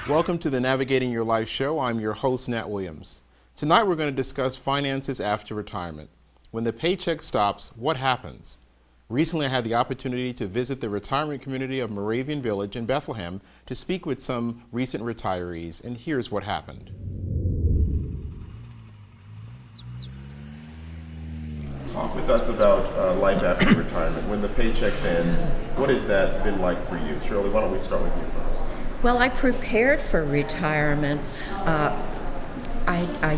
Welcome to the Navigating Your Life show. I'm your host, Nat Williams. Tonight we're going to discuss finances after retirement. When the paycheck stops, what happens? Recently I had the opportunity to visit the retirement community of Moravian Village in Bethlehem to speak with some recent retirees, and here's what happened. Talk with us about life after retirement. When the paychecks end, what has that been like for you? Shirley, why don't we start with you first? Well, I prepared for retirement.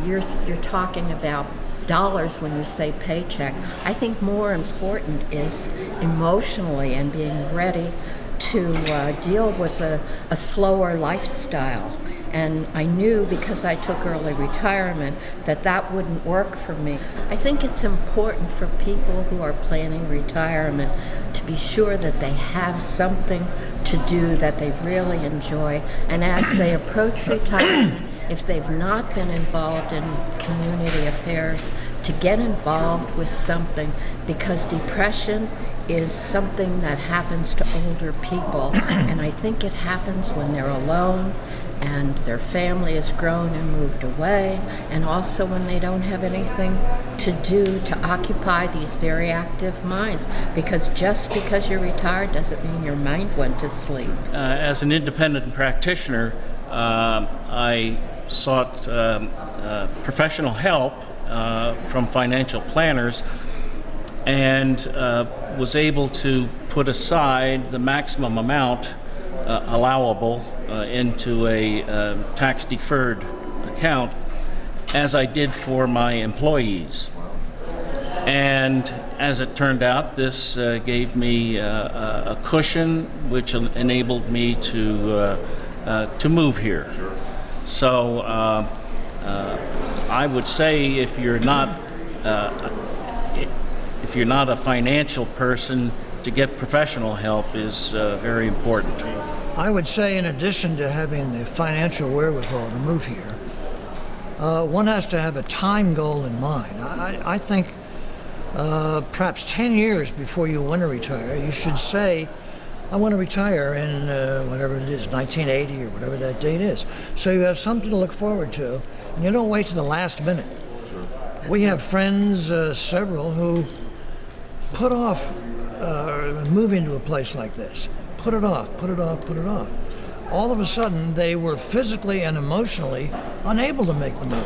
You're talking about dollars when you say paycheck. I think more important is emotionally and being ready to deal with a slower lifestyle. And I knew, because I took early retirement, that wouldn't work for me. I think it's important for people who are planning retirement to be sure that they have something to do that they really enjoy. And as they approach retirement, if they've not been involved in community affairs, to get involved with something, because depression is something that happens to older people, and I think it happens when they're alone and their family has grown and moved away, and also when they don't have anything to do to occupy these very active minds, because just because you're retired doesn't mean your mind went to sleep. As an independent practitioner, I sought professional help from financial planners, and was able to put aside the maximum amount allowable into a tax-deferred account, as I did for my employees. And as it turned out, this gave me a cushion which enabled me to move here. Sure. So I would say if you're not a financial person, to get professional help is very important. I would say, in addition to having the financial wherewithal to move here, one has to have a time goal in mind. I think perhaps 10 years before you want to retire, you should say, I want to retire in whatever it is, 1980 or whatever that date is. So you have something to look forward to, and you don't wait to the last minute. Sure. We have friends, several, who put off moving to a place like this. Put it off. All of a sudden, they were physically and emotionally unable to make the move,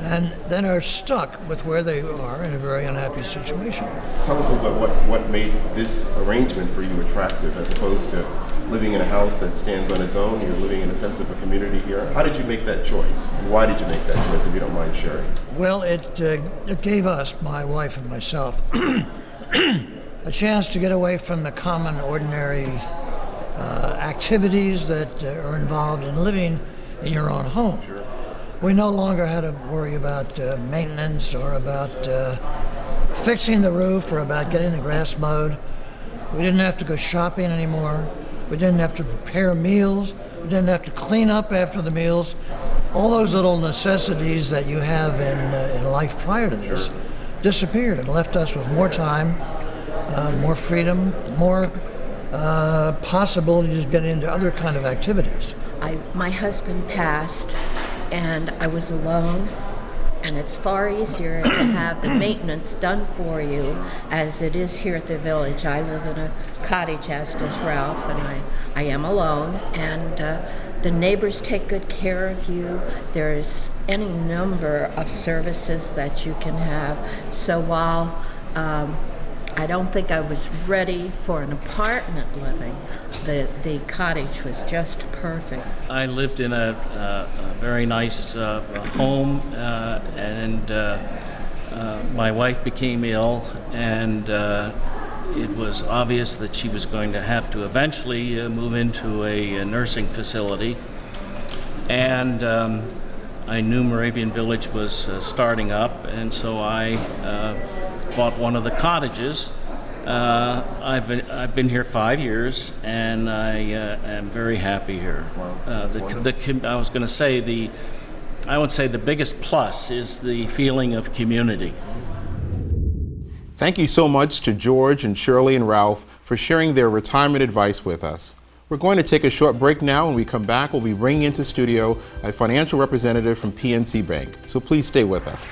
and then are stuck with where they are in a very unhappy situation. Tell us about what made this arrangement for you attractive, as opposed to living in a house that stands on its own. You're living in a sense of a community here. How did you make that choice? And why did you make that choice, if you don't mind sharing? Well, it gave us, my wife and myself, a chance to get away from the common, ordinary activities that are involved in living in your own home. Sure. We no longer had to worry about maintenance or about fixing the roof or about getting the grass mowed. We didn't have to go shopping anymore. We didn't have to prepare meals. We didn't have to clean up after the meals. All those little necessities that you have in life prior to this disappeared and left us with more time, more freedom, more possibilities to get into other kind of activities. My husband passed, and I was alone, and it's far easier to have the maintenance done for you as it is here at the village. I live in a cottage, as does Ralph, and I am alone, and the neighbors take good care of you. There's any number of services that you can have. So while I don't think I was ready for an apartment living, the cottage was just perfect. I lived in a very nice home, and my wife became ill, and it was obvious that she was going to have to eventually move into a nursing facility. And I knew Moravian Village was starting up, and so I bought one of the cottages. I've been here 5 years, and I am very happy here. Wow. I would say the biggest plus is the feeling of community. Thank you so much to George and Shirley and Ralph for sharing their retirement advice with us. We're going to take a short break now. When we come back, we'll be bringing into studio a financial representative from PNC Bank. So please stay with us.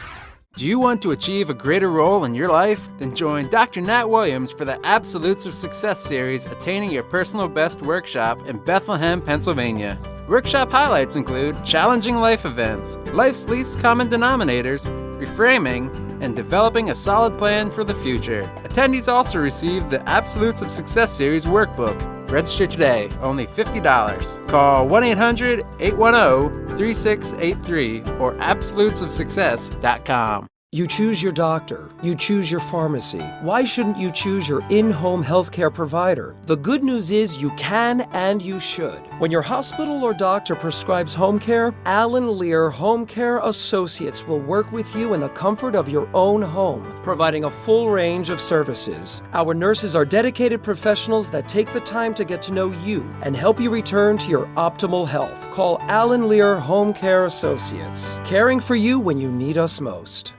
Do you want to achieve a greater role in your life? Then join Dr. Nat Williams for the Absolutes of Success series, Attaining Your Personal Best workshop in Bethlehem, Pennsylvania. Workshop highlights include challenging life events, life's least common denominators, reframing, and developing a solid plan for the future. Attendees also receive the Absolutes of Success series workbook. Register today, only $50. Call 1-800-810-3683 or absolutesofsuccess.com. You choose your doctor. You choose your pharmacy. Why shouldn't you choose your in-home healthcare provider? The good news is you can and you should. When your hospital or doctor prescribes home care, Allen Lear Home Care Associates will work with you in the comfort of your own home, providing a full range of services. Our nurses are dedicated professionals that take the time to get to know you and help you return to your optimal health. Call Allen Lear Home Care Associates, caring for you when you need us most.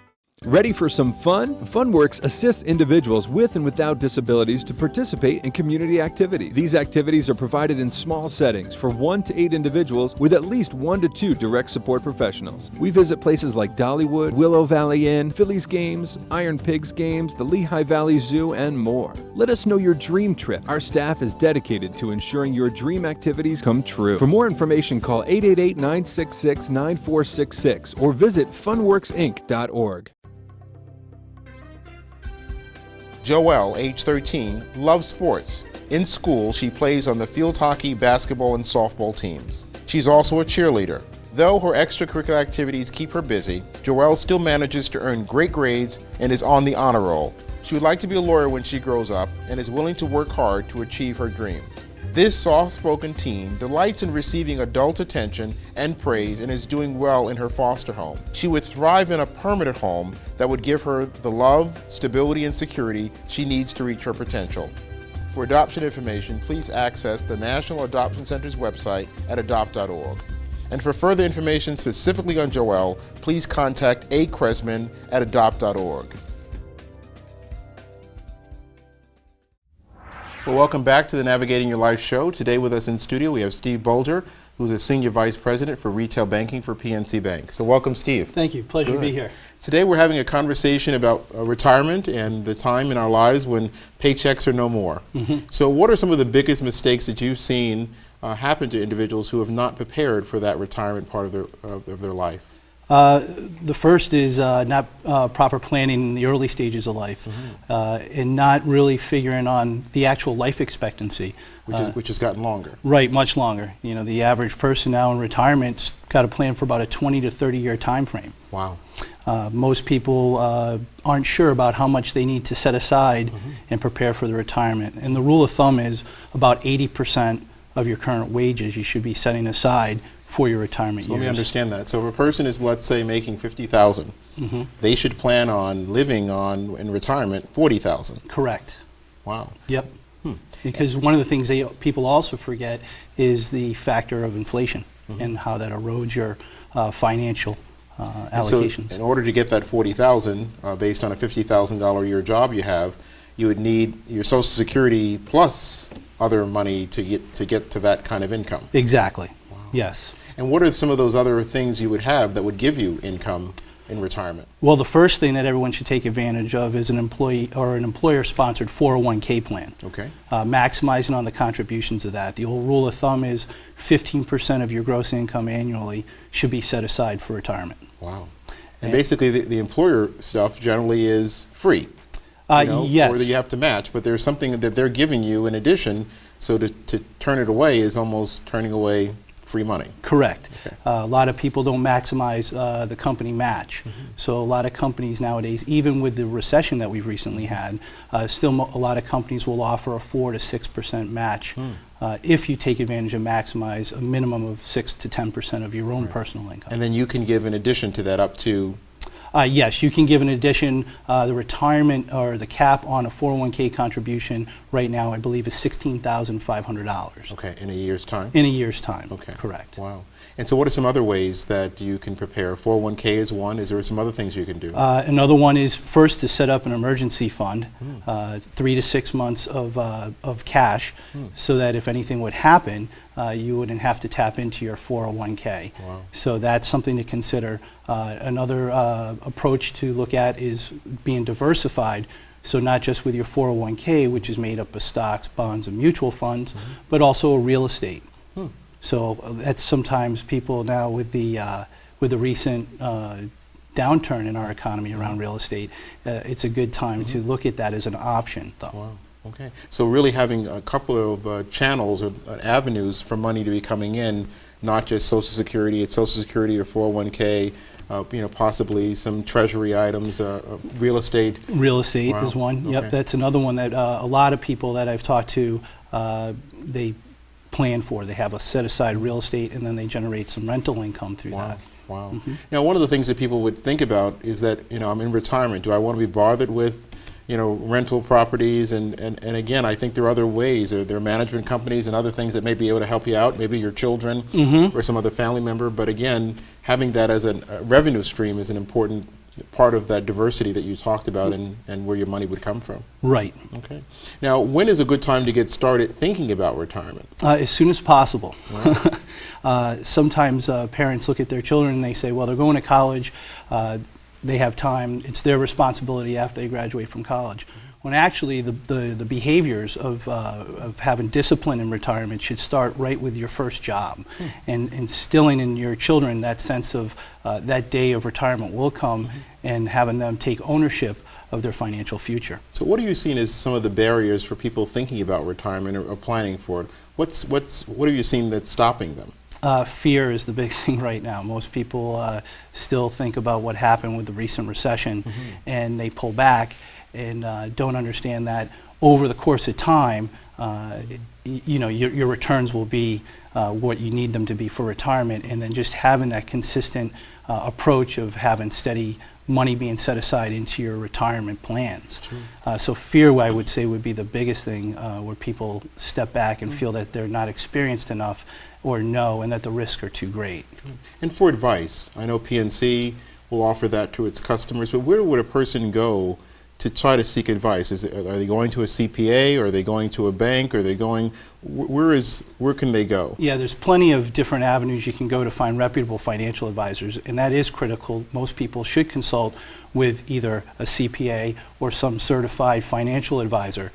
Ready for some fun? FunWorks assists individuals with and without disabilities to participate in community activities. These activities are provided in small settings for 1 to 8 individuals with at least 1 to 2 direct support professionals. We visit places like Dollywood, Willow Valley Inn, Phillies Games, Iron Pigs Games, the Lehigh Valley Zoo, and more. Let us know your dream trip. Our staff is dedicated to ensuring your dream activities come true. For more information, call 888-966-9466 or visit funworksinc.org. Joelle, age 13, loves sports. In school, she plays on the field hockey, basketball, and softball teams. She's also a cheerleader. Though her extracurricular activities keep her busy, Joelle still manages to earn great grades and is on the honor roll. She would like to be a lawyer when she grows up and is willing to work hard to achieve her dream. This soft-spoken teen delights in receiving adult attention and praise and is doing well in her foster home. She would thrive in a permanent home that would give her the love, stability, and security she needs to reach her potential. For adoption information, please access the National Adoption Center's website at adopt.org. And for further information specifically on Joelle, please contact A. Kresman at adopt.org. Well, welcome back to the Navigating Your Life show. Today with us in studio, we have Steve Bulger, who's a Senior Vice President for Retail Banking for PNC Bank. So welcome, Steve. Thank you. Pleasure to be here. Today we're having a conversation about retirement and the time in our lives when paychecks are no more. So what are some of the biggest mistakes that you've seen happen to individuals who have not prepared for that retirement part of their life? The first is not proper planning in the early stages of life, and not really figuring on the actual life expectancy. Which has gotten longer. Right, much longer. You know, the average person now in retirement's got to plan for about a 20 to 30 year time frame. Wow. Most people aren't sure about how much they need to set aside and prepare for the retirement. And the rule of thumb is about 80% of your current wages you should be setting aside for your retirement years. Let me understand that. So if a person is, let's say, making $50,000, they should plan on living on, in retirement, $40,000. Correct. Wow. Yep. Because one of the things people also forget is the factor of inflation and how that erodes your financial allocations. So in order to get that $40,000 based on a $50,000 a year job you have, you would need your Social Security plus other money to get to that kind of income. Exactly. Wow. Yes. And what are some of those other things you would have that would give you income in retirement? Well, the first thing that everyone should take advantage of is an employee or an employer-sponsored 401k plan. Okay. Maximizing on the contributions of that. The old rule of thumb is 15% of your gross income annually should be set aside for retirement. Wow. And basically the employer stuff generally is free. Yes. Or that you have to match, but there's something that they're giving you in addition, so to turn it away is almost turning away free money. Correct. Okay. A lot of people don't maximize the company match. So a lot of companies nowadays, even with the recession that we've recently had, still a lot of companies will offer a 4 to 6% match if you take advantage and maximize a minimum of 6 to 10% of your own personal income. And then you can give in addition to that up to Yes, you can give an addition. The retirement or the cap on a 401k contribution right now, I believe, is $16,500. Okay, in a year's time? In a year's time. Okay. Correct. Wow. And so what are some other ways that you can prepare? 401k is one. Is there some other things you can do? Another one is first to set up an emergency fund, 3 to 6 months of cash, so that if anything would happen, you wouldn't have to tap into your 401k. Wow. So that's something to consider. Another approach to look at is being diversified. So not just with your 401k, which is made up of stocks, bonds, and mutual funds, but also real estate. So that's sometimes people now with the recent downturn in our economy around real estate, it's a good time to look at that as an option, though. Wow. Okay. So really having a couple of channels or avenues for money to be coming in, not just Social Security, it's Social Security or 401k, possibly some treasury items, real estate. Real estate Wow. is one. Okay. Yep, that's another one that a lot of people that I've talked to, they plan for. They have a set aside real estate and then they generate some rental income through Wow. that. Wow. Now, one of the things that people would think about is that, I'm in retirement. Do I want to be bothered with, rental properties? And again, I think there are other ways. There are management companies and other things that may be able to help you out, maybe your children or some other family member. But again, having that as a revenue stream is an important part of that diversity that you talked about and where your money would come from. Right. Okay. Now, when is a good time to get started thinking about retirement? As soon as possible. Sometimes parents look at their children and they say, well, they're going to college, they have time, it's their responsibility after they graduate from college. When actually the behaviors of having discipline in retirement should start right with your first job, and instilling in your children that sense of that day of retirement will come, and having them take ownership of their financial future. So what are you seeing as some of the barriers for people thinking about retirement or planning for it? What have you seen that's stopping them? Fear is the big thing right now. Most people still think about what happened with the recent recession, and they pull back and don't understand that over the course of time, your returns will be what you need them to be for retirement, and then just having that consistent approach of having steady money being set aside into your retirement plans. So fear, I would say, would be the biggest thing where people step back and feel that they're not experienced enough or know, and that the risks are too great. And for advice, I know PNC will offer that to its customers, but where would a person go to try to seek advice? Are they going to a CPA, or are they going to a bank, or are they going, where can they go? Yeah, there's plenty of different avenues you can go to find reputable financial advisors, and that is critical. Most people should consult with either a CPA or some certified financial advisor.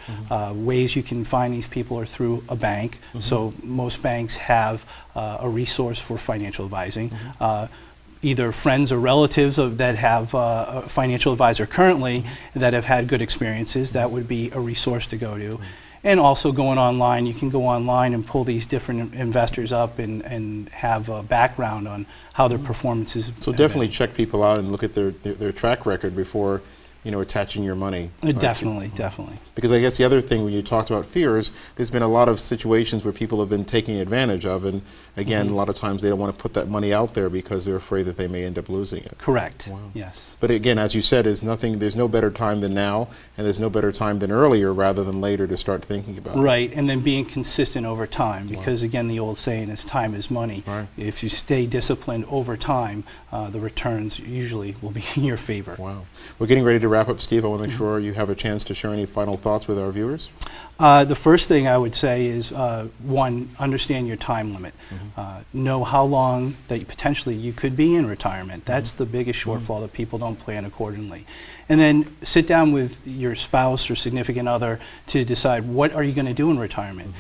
Ways you can find these people are through a bank. So most banks have a resource for financial advising. Either friends or relatives that have a financial advisor currently that have had good experiences, that would be a resource to go to. And also going online, you can go online and pull these different investors up and have a background on how their performances. So definitely check people out and look at their track record before attaching your money. Definitely. Because I guess the other thing when you talked about fears, there's been a lot of situations where people have been taking advantage of, and again, a lot of times they don't want to put that money out there because they're afraid that they may end up losing it. Correct. Wow. Yes. But again, as you said, there's no better time than now, and there's no better time than earlier rather than later to start thinking about it. Right, and then being consistent over time, because again, the old saying is time is money. Right. If you stay disciplined over time, the returns usually will be in your favor. Wow. We're getting ready to wrap up, Steve. I want to make sure you have a chance to share any final thoughts with our viewers. The first thing I would say is, one, understand your time limit. Know how long that potentially you could be in retirement. That's the biggest shortfall, that people don't plan accordingly. And then sit down with your spouse or significant other to decide what are you going to do in retirement,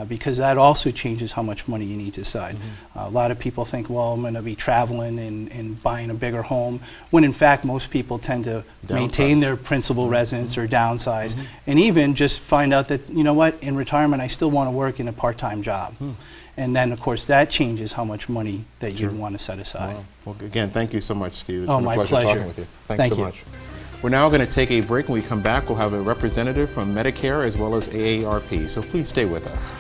because that also changes how much money you need to decide. A lot of people think, well, I'm going to be traveling and buying a bigger home, when in fact most people tend to maintain their principal residence or downsize, and even just find out that, you know what, in retirement I still want to work in a part-time job. And then, of course, that changes how much money that you want to set aside. Wow. Well, again, thank you so much, Steve. It's Oh, been a my pleasure pleasure. talking with you. Thanks Thank so you. much. We're now going to take a break. When we come back, we'll have a representative from Medicare as well as AARP, so please stay with us.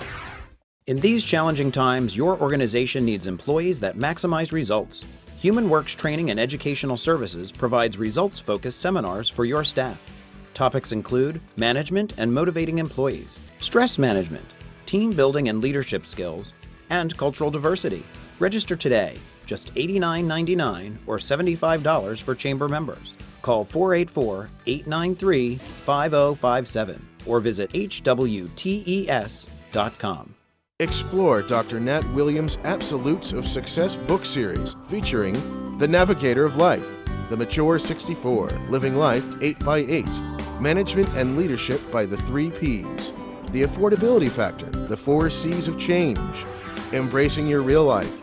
In these challenging times, your organization needs employees that maximize results. HumanWorks Training and Educational Services provides results-focused seminars for your staff. Topics include management and motivating employees, stress management, team building and leadership skills, and cultural diversity. Register today, just $89.99 or $75 for chamber members. Call 484-893-5057 or visit hwtes.com. Explore Dr. Nat Williams' Absolutes of Success book series featuring The Navigator of Life, The Mature 64, Living Life 8x8, Management and Leadership by the 3 Ps, The Affordability Factor, The 4 C's of Change, Embracing Your Real Life,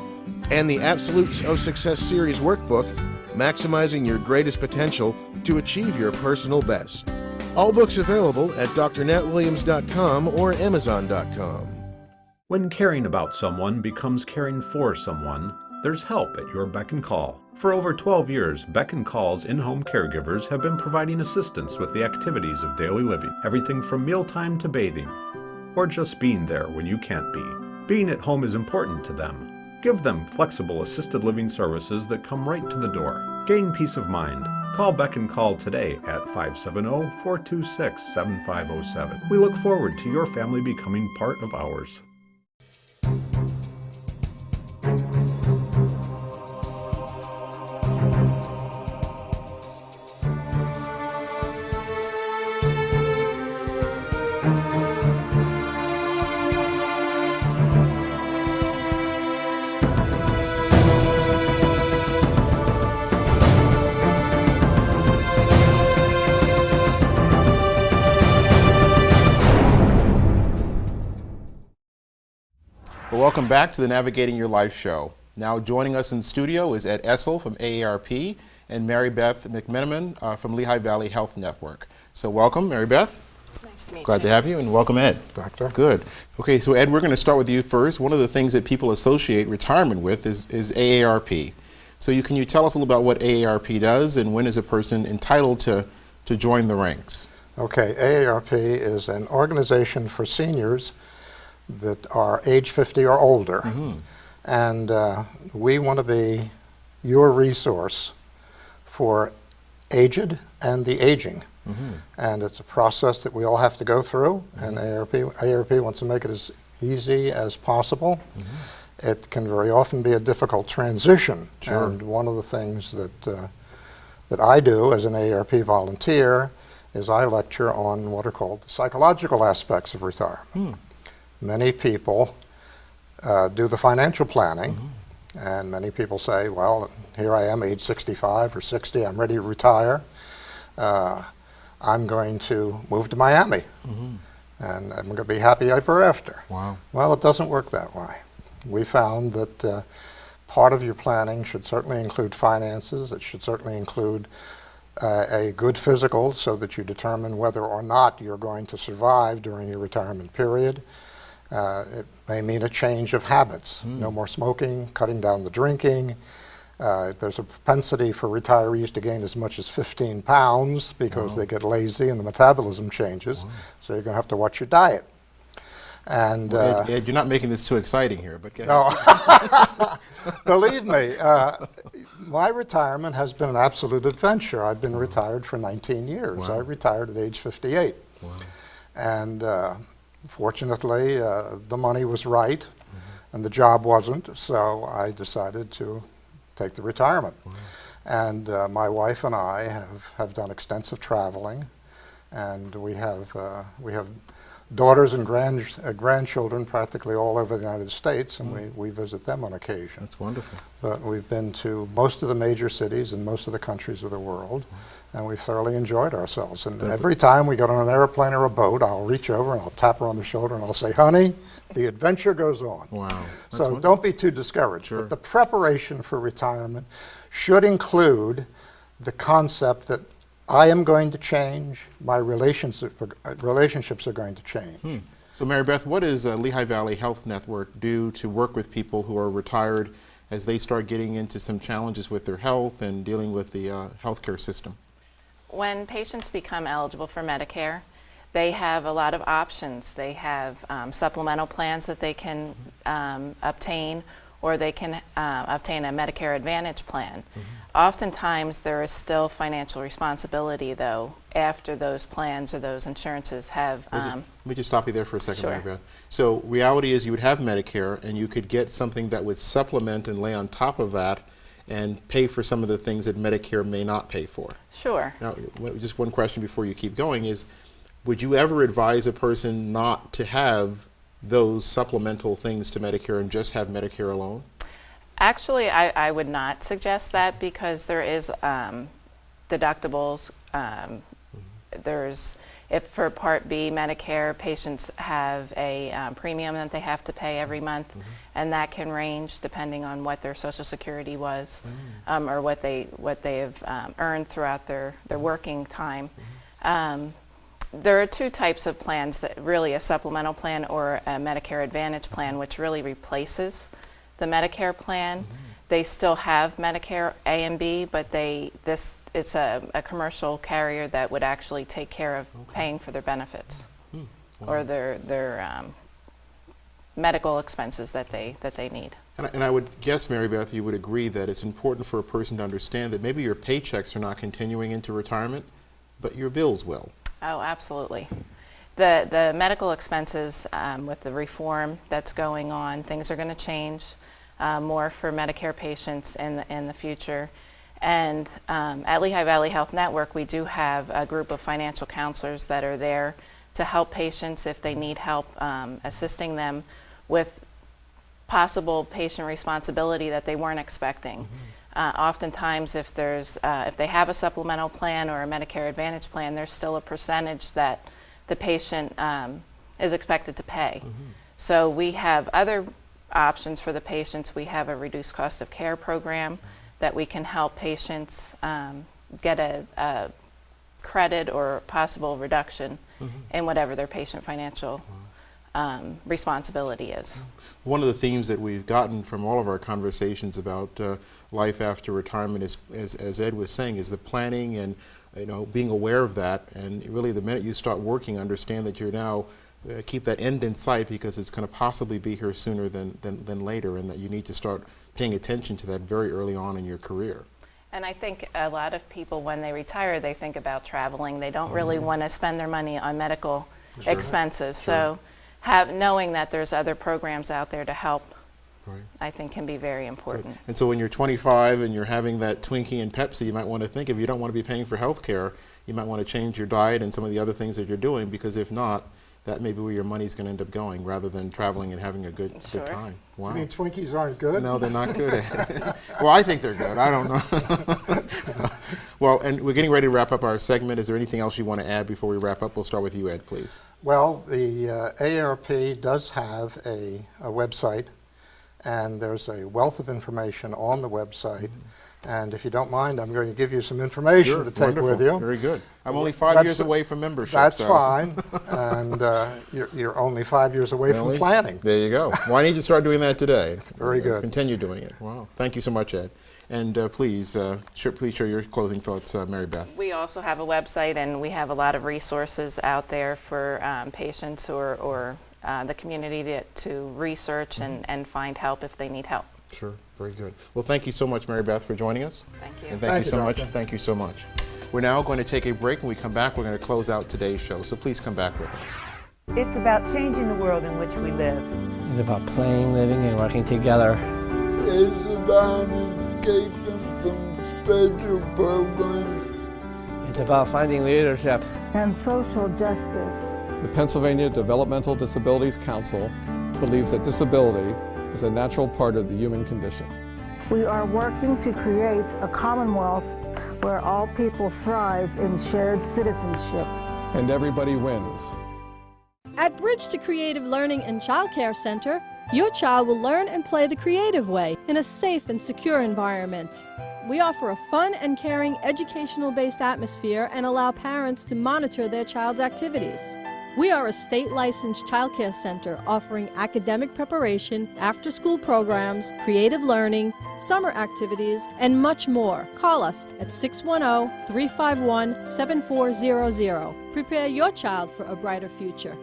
and the Absolutes of Success series workbook, Maximizing Your Greatest Potential to Achieve Your Personal Best. All books available at drnatwilliams.com or amazon.com. When caring about someone becomes caring for someone, there's help at your beck and call. For over 12 years, Beck & Call's in-home caregivers have been providing assistance with the activities of daily living, everything from mealtime to bathing, or just being there when you can't be. Being at home is important to them. Give them flexible assisted living services that come right to the door. Gain peace of mind. Call Beck & Call today at 570-426-7507. We look forward to your family becoming part of ours. Well, welcome back to the Navigating Your Life show. Now joining us in studio is Ed Essel from AARP and Mary Beth McMenamin from Lehigh Valley Health Network. So welcome, Mary Beth. Nice to meet you. Glad to have you, and welcome, Ed. Doctor. Good. Okay, so Ed, we're going to start with you first. One of the things that people associate retirement with is AARP. So can you tell us a little about what AARP does, and when is a person entitled to join the ranks? Okay, AARP is an organization for seniors that are age 50 or older. Mm-hmm. And we want to be your resource for aged and the aging. Mm-hmm. And it's a process that we all have to go through, mm-hmm. and AARP wants to make it as easy as possible. Mm-hmm. It can very often be a difficult transition. Sure. And one of the things that I do as an AARP volunteer is I lecture on what are called the psychological aspects of retirement. Hmm. Many people do the financial planning, mm-hmm. and many people say, well, here I am, age 65 or 60, I'm ready to retire. I'm going to move to Miami, mm-hmm. and I'm going to be happy ever after. Wow. Well, it doesn't work that way. We found that part of your planning should certainly include finances. It should certainly include a good physical so that you determine whether or not you're going to survive during your retirement period. It may mean a change of habits, no more smoking, cutting down the drinking. There's a propensity for retirees to gain as much as 15 pounds because they get lazy and the metabolism changes. So you're going to have to watch your diet. And well, Ed, you're not making this too exciting here, but no. Believe me, my retirement has been an absolute adventure. I've been retired for 19 years. Wow. I retired at age 58. Wow. And fortunately, the money was right, mm-hmm. and the job wasn't, so I decided to take the retirement. Wow. And my wife and I have done extensive traveling, and we have daughters and grandchildren practically all over the United States, and we visit them on occasion. That's wonderful. But we've been to most of the major cities in most of the countries of the world, and we've thoroughly enjoyed ourselves. And every time we get on an airplane or a boat, I'll reach over and I'll tap her on the shoulder and I'll say, honey, the adventure goes on. Wow. So wonderful. Don't be too discouraged. Sure. But the preparation for retirement should include the concept that I am going to change, my relationships are going to change. So Mary Beth, what does Lehigh Valley Health Network do to work with people who are retired as they start getting into some challenges with their health and dealing with the healthcare system? When patients become eligible for Medicare, they have a lot of options. They have supplemental plans that they can obtain, or they can obtain a Medicare Advantage plan. Oftentimes, there is still financial responsibility, though, after those plans or those insurances have. Let me just stop you there for a second, Sure. Mary Beth. So reality is you would have Medicare, and you could get something that would supplement and lay on top of that and pay for some of the things that Medicare may not pay for. Sure. Now, just one question before you keep going is, would you ever advise a person not to have those supplemental things to Medicare and just have Medicare alone? Actually, I would not suggest that, because there is deductibles. If for Part B Medicare, patients have a premium that they have to pay every month, and that can range depending on what their Social Security was, or what they have earned throughout their working time. There are two types of plans, that really a supplemental plan or a Medicare Advantage plan, which really replaces the Medicare plan. They still have Medicare A and B, but it's a commercial carrier that would actually take care of paying for their benefits or their medical expenses that they need. And I would guess, Mary Beth, you would agree that it's important for a person to understand that maybe your paychecks are not continuing into retirement, but your bills will. Oh, absolutely. The medical expenses, with the reform that's going on, things are going to change more for Medicare patients in the future. And at Lehigh Valley Health Network, we do have a group of financial counselors that are there to help patients if they need help assisting them with possible patient responsibility that they weren't expecting. Oftentimes, if they have a supplemental plan or a Medicare Advantage plan, there's still a percentage that the patient is expected to pay. So we have other options for the patients. We have a reduced cost of care program that we can help patients get a credit or possible reduction in whatever their patient financial responsibility is. One of the themes that we've gotten from all of our conversations about life after retirement is, as Ed was saying, is the planning and being aware of that. And really, the minute you start working, understand that you're now keep that end in sight, because it's going to possibly be here sooner than later, and that you need to start paying attention to that very early on in your career. And I think a lot of people, when they retire, they think about traveling. They don't really want to spend their money on medical expenses. So knowing that there's other programs out there to help, I think, can be very important. And so when you're 25 and you're having that Twinkie and Pepsi, you might want to think, if you don't want to be paying for health care, you might want to change your diet and some of the other things that you're doing, because if not, that may be where your money's going to end up going, rather than traveling and having a good time. Wow. You mean Twinkies aren't good? No, they're not good. Well, I think they're good. I don't know. Well, and we're getting ready to wrap up our segment. Is there anything else you want to add before we wrap up? We'll start with you, Ed, please. Well, the AARP does have a website, and there's a wealth of information on the website. And if you don't mind, I'm going to give you some information to take with you. Very good. I'm only 5 years away from membership. That's fine. And you're only 5 years away from planning. There you go. Well, I need to start doing that today. Very good. Continue doing it. Wow. Thank you so much, Ed. And please share your closing thoughts, Mary Beth. We also have a website, and we have a lot of resources out there for patients or the community to research and find help if they need help. Sure. Very good. Well, thank you so much, Mary Beth, for joining us. Thank you. And thank you so much. Thank you so much. We're now going to take a break. When we come back, we're going to close out today's show. So please come back with us. It's about changing the world in which we live. It's about playing, living, and working together. It's about escaping from special programs. It's about finding leadership and social justice. The Pennsylvania Developmental Disabilities Council believes that disability is a natural part of the human condition. We are working to create a commonwealth where all people thrive in shared citizenship. And everybody wins. At Bridge to Creative Learning and Child Care Center, your child will learn and play the creative way in a safe and secure environment. We offer a fun and caring educational-based atmosphere and allow parents to monitor their child's activities. We are a state-licensed child care center offering academic preparation, after-school programs, creative learning, summer activities, and much more. Call us at 610-351-7400. Prepare your child for a brighter future.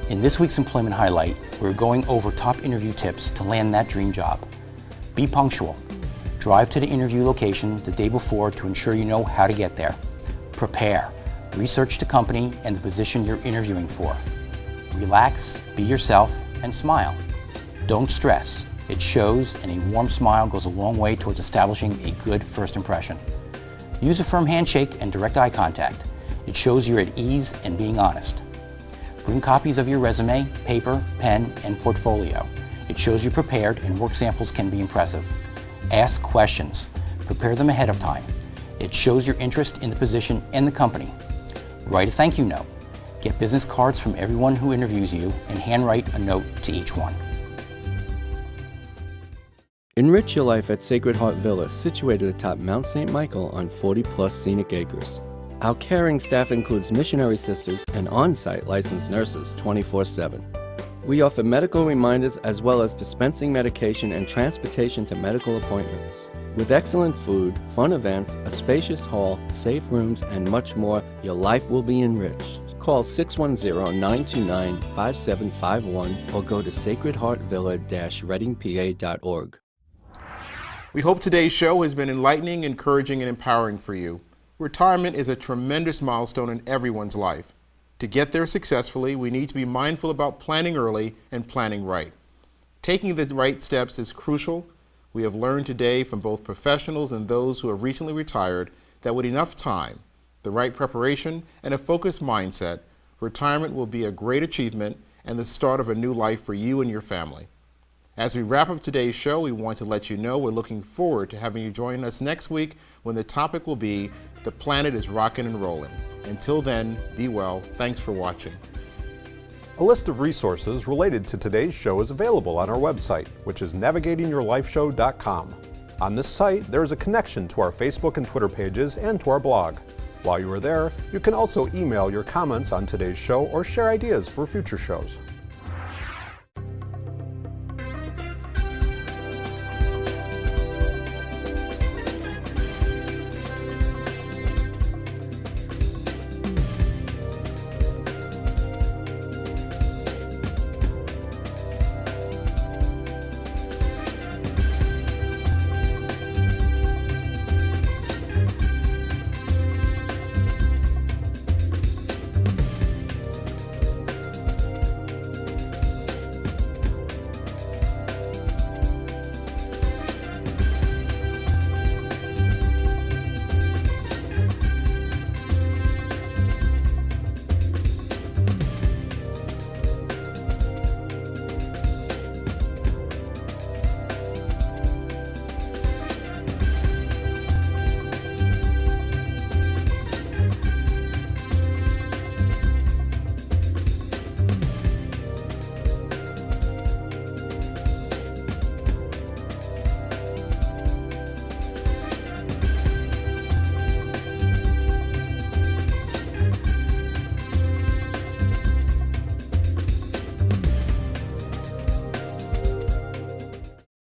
In this week's Employment Highlight, we're going over top interview tips to land that dream job. Be punctual. Drive to the interview location the day before to ensure you know how to get there. Prepare. Research the company and the position you're interviewing for. Relax, be yourself, and smile. Don't stress. It shows, and a warm smile goes a long way towards establishing a good first impression. Use a firm handshake and direct eye contact. It shows you're at ease and being honest. Bring copies of your resume, paper, pen, and portfolio. It shows you're prepared and work samples can be impressive. Ask questions. Prepare them ahead of time. It shows your interest in the position and the company. Write a thank you note. Get business cards from everyone who interviews you and handwrite a note to each one. Enrich your life at Sacred Heart Villa, situated atop Mount St. Michael on 40-plus scenic acres. Our caring staff includes missionary sisters and on-site licensed nurses 24/7. We offer medical reminders as well as dispensing medication and transportation to medical appointments. With excellent food, fun events, a spacious hall, safe rooms, and much more, your life will be enriched. Call 610-929-5751 or go to sacredheartvilla-readingpa.org. We hope today's show has been enlightening, encouraging, and empowering for you. Retirement is a tremendous milestone in everyone's life. To get there successfully, we need to be mindful about planning early and planning right. Taking the right steps is crucial. We have learned today from both professionals and those who have recently retired that with enough time, the right preparation, and a focused mindset, retirement will be a great achievement and the start of a new life for you and your family. As we wrap up today's show, we want to let you know we're looking forward to having you join us next week when the topic will be The Planet is Rockin' and Rollin'. Until then, be well. Thanks for watching. A list of resources related to today's show is available on our website, which is navigatingyourlifeshow.com. On this site, there is a connection to our Facebook and Twitter pages and to our blog. While you are there, you can also email your comments on today's show or share ideas for future shows.